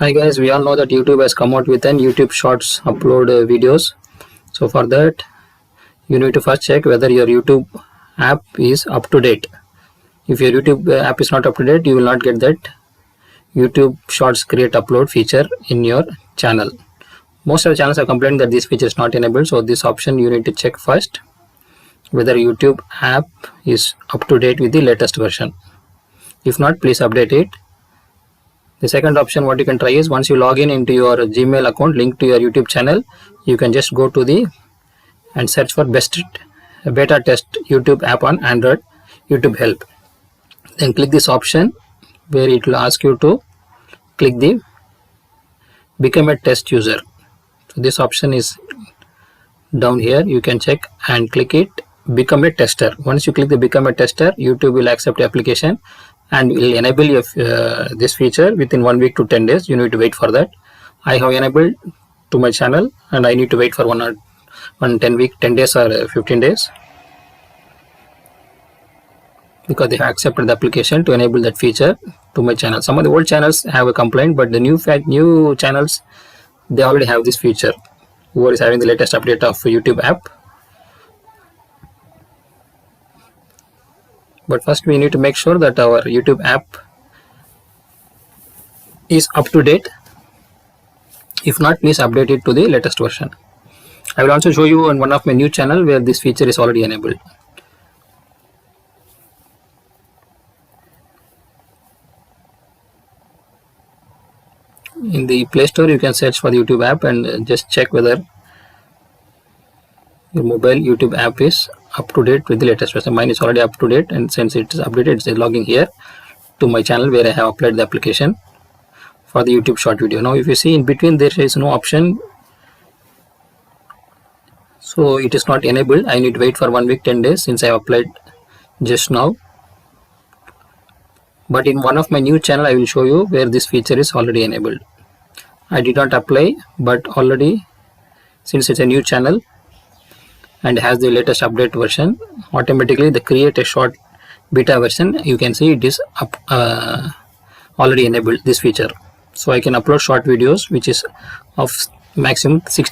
Hi guys, we all know that YouTube has come out with an YouTube Shorts upload videos. So for that, you need to first check whether your YouTube app is up to date. If your YouTube app is not up to date, you will not get that YouTube Shorts create upload feature in your channel. Most of the channels are complaining that this feature is not enabled. So this option you need to check first whether YouTube app is up to date with the latest version. If not, please update it. The second option what you can try is once you log in into your Gmail account linked to your YouTube channel, you can just go to the and search for best beta test YouTube app on Android, YouTube help. Then click this option where it will ask you to click the become a test user. So this option is down here. You can check and click it, become a tester. Once you click the become a tester, YouTube will accept the application and will enable your, this feature within 1 week to 10 days. You need to wait for that. I have enabled to my channel and I need to wait for 10 days or 15 days because they have accepted the application to enable that feature to my channel. Some of the old channels have a complaint, but the new channels, they already have this feature. Whoever is having the latest update of YouTube app. But first we need to make sure that our YouTube app is up to date. If not, please update it to the latest version. I will also show you on one of my new channel where this feature is already enabled. In the Play Store, you can search for the YouTube app and just check whether your mobile YouTube app is up to date with the latest version. Mine is already up to date, and since it is updated, it's logging here to my channel where I have applied the application for the YouTube short video. Now if you see in between there is no option, so it is not enabled. I need to wait for 1 week 10 days since I have applied just now. But in one of my new channel I will show you where this feature is already enabled. I did not apply, but already since it's a new channel and has the latest update version, automatically they create a short beta version. You can see it is already enabled this feature. So I can upload short videos which is of maximum 60